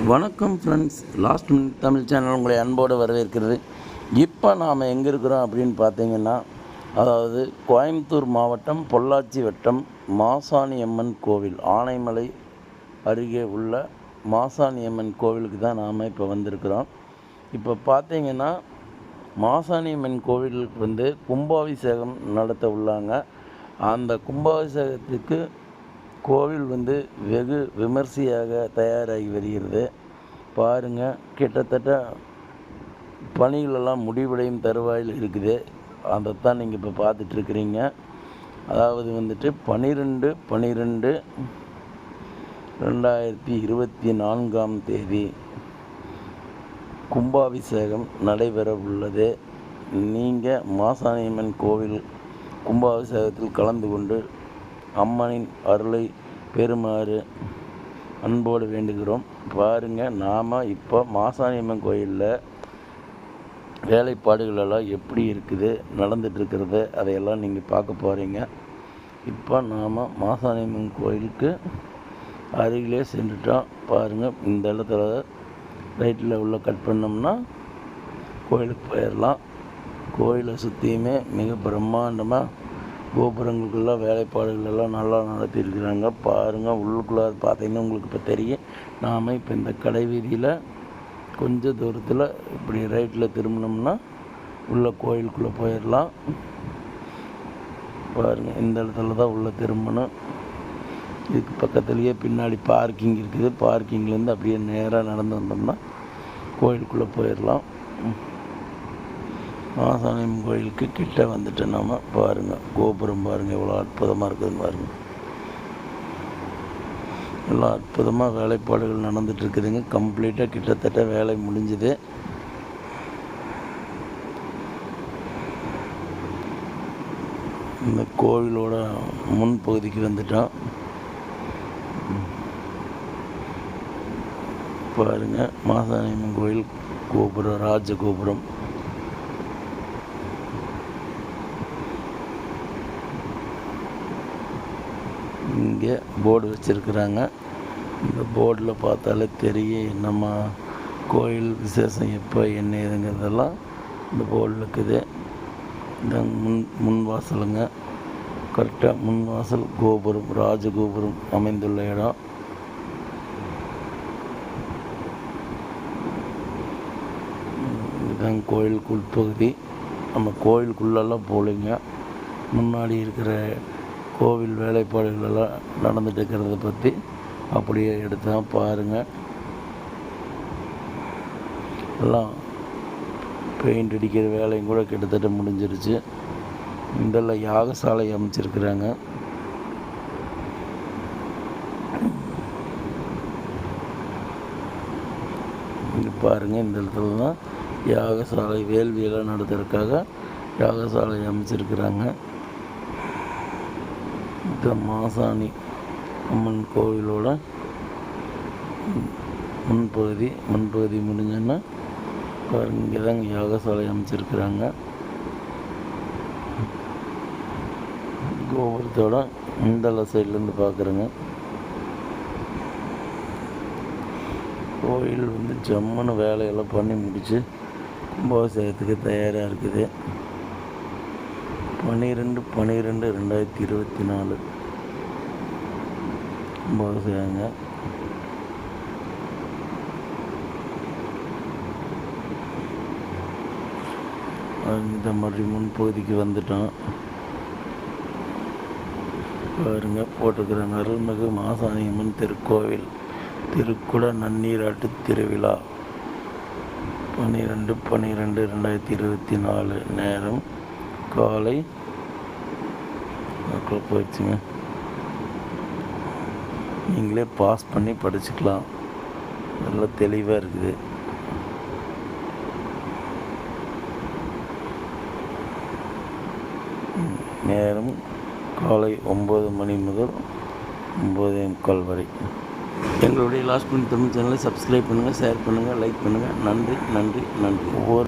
வணக்கம் friends, last minute Tamil channel உங்களை அன்போடு வரவேற்கிறது. இப்போ நாம் எங்கே இருக்கிறோம் அப்படின்னு பார்த்தீங்கன்னா, அதாவது கோயம்புத்தூர் மாவட்டம் பொள்ளாச்சி வட்டம் மாசாணியம்மன் கோவில், ஆனைமலை அருகே உள்ள மாசாணியம்மன் கோவிலுக்கு தான் நாம் இப்போ வந்திருக்கிறோம். இப்போ பார்த்தீங்கன்னா மாசாணியம்மன் கோவிலுக்கு கும்பாபிஷேகம் நடத்த உள்ளாங்க. அந்த கும்பாபிஷேகத்துக்கு கோவில் வெகு விமர்சையாக தயாராகி வருகிறது. பாருங்கள், கிட்டத்தட்ட பணிகளெல்லாம் முடிவடையும் தருவாயில் இருக்குது. அதைத்தான் நீங்கள் இப்போ பார்த்துட்ருக்குறீங்க. அதாவது 12/12/2024 கும்பாபிஷேகம் நடைபெற உள்ளது. நீங்கள் மாசாணியம்மன் கோவில் கும்பாபிஷேகத்தில் கலந்து கொண்டு அம்மனின் அருளை பெறுமாறு அன்போடு வேண்டுகிறோம். பாருங்கள், நாம் இப்போ மாசாணியம்மன் கோயிலில் வேலைப்பாடுகளெல்லாம் எப்படி இருக்குது நடந்துகிட்ருக்கிறது, அதையெல்லாம் நீங்கள் பார்க்க போகிறீங்க. இப்போ நாம் மாசாணியம்மன் கோயிலுக்கு அருகிலே சென்றுட்டோம். பாருங்கள், இந்த இடத்துல ரைட்டில் உள்ள கட் பண்ணோம்னா கோயிலுக்கு போயிடலாம். கோயிலை சுற்றியுமே மிக பிரம்மாண்டமாக கோபுரங்களுக்கெல்லாம் வேலைப்பாடுகளெல்லாம் நல்லா நடத்தியிருக்கிறாங்க. பாருங்கள், உள்ளுக்குள்ளே பார்த்தீங்கன்னா உங்களுக்கு இப்போ தெரியும். நாம் இப்போ இந்த கடை வீதியில் கொஞ்சம் தூரத்தில் இப்படி ரைட்டில் திரும்பினோம்னா உள்ள கோயிலுக்குள்ளே போயிடலாம். பாருங்கள், இந்த இடத்துல தான் உள்ளே திரும்பணும். இதுக்கு பக்கத்துலேயே பின்னாடி பார்க்கிங் இருக்குது. பார்க்கிங்லேருந்து அப்படியே நேராக நடந்து வந்தோம்னா கோயிலுக்குள்ளே போயிடலாம். மாசாணியம்மன் கோயிலுக்கு கிட்ட வந்துட்டு நாம் பாருங்கள், கோபுரம் பாருங்கள் எவ்வளோ அற்புதமாக இருக்குதுன்னு பாருங்கள். எல்லாம் அற்புதமாக வேலைப்பாடுகள் நடந்துகிட்ருக்குதுங்க. கம்ப்ளீட்டாக கிட்டத்தட்ட வேலை முடிஞ்சுது. இந்த கோவிலோட முன்பகுதிக்கு வந்துட்டோம். பாருங்கள், மாசாணியம்மன் கோயில் கோபுரம், ராஜகோபுரம். இங்கே போர்டு வச்சுருக்குறாங்க. இந்த போர்டில் பார்த்தாலே தெரியும் நம்ம கோயில் விசேஷம் எப்போ என்ன ஏதுங்கிறதெல்லாம் இந்த போர்டில் இருக்குது. இந்த முன் வாசலுங்க, கரெக்டாக முன் வாசல் கோபுரம், ராஜகோபுரம் அமைந்துள்ள இடம். இதுதான் கோயிலுக்கு உட்பகுதி. நம்ம கோயிலுக்குள்ளெல்லாம் போகலைங்க. முன்னாடி இருக்கிற கோவில் வேலைப்பாடுகளெல்லாம் நடந்துட்டு இருக்கிறத பற்றி அப்படியே எடுத்தான். பாருங்கள், எல்லாம் பெயிண்ட் அடிக்கிற வேலையும் கூட கிட்டத்தட்ட முடிஞ்சிருச்சு. இதெல்லாம் யாகசாலை அமைச்சிருக்கிறாங்க. இங்கே பாருங்கள், இந்த இடத்துல தான் யாகசாலை வேள்வியெல்லாம் நடத்துறதுக்காக யாகசாலை அமைச்சிருக்கிறாங்க. இந்த மாசாணி அம்மன் கோவிலோட முன்பகுதி முடிஞ்சோன்னா பாருங்கள், இங்கே தாங்க யாகசாலை அமைச்சிருக்கிறாங்க. கோபுரத்தோட இந்த சைட்லேருந்து பார்க்குறேங்க. கோயில் ஜம்முன்னு வேலையெல்லாம் பண்ணி முடித்து கும்பாபிஷேகத்துக்கு தயாராக இருக்குது. 12/12/2024 கும்பாபிஷேகங்க. இந்த மாதிரி முன்பகுதிக்கு வந்துட்டோம். பாருங்க, போட்டிருக்கிறாங்க, அருள்மிகு மாசாணியம்மன் திருக்கோவில் திருக்குட நன்னீராட்டு திருவிழா 12/12/2024. நேரம் காலை போயிடுச்சுங்க. நீங்களே பாஸ் பண்ணி படிச்சுக்கலாம். நல்லா தெளிவாக இருக்குது. நேரம் காலை 9 மணி முதல் 9:45 வரை. எங்களுடைய லாஸ்ட் மினிட் தமிழ் சேனலை சப்ஸ்கிரைப் பண்ணுங்கள், ஷேர் பண்ணுங்கள், லைக் பண்ணுங்கள். நன்றி. ஒவ்வொரு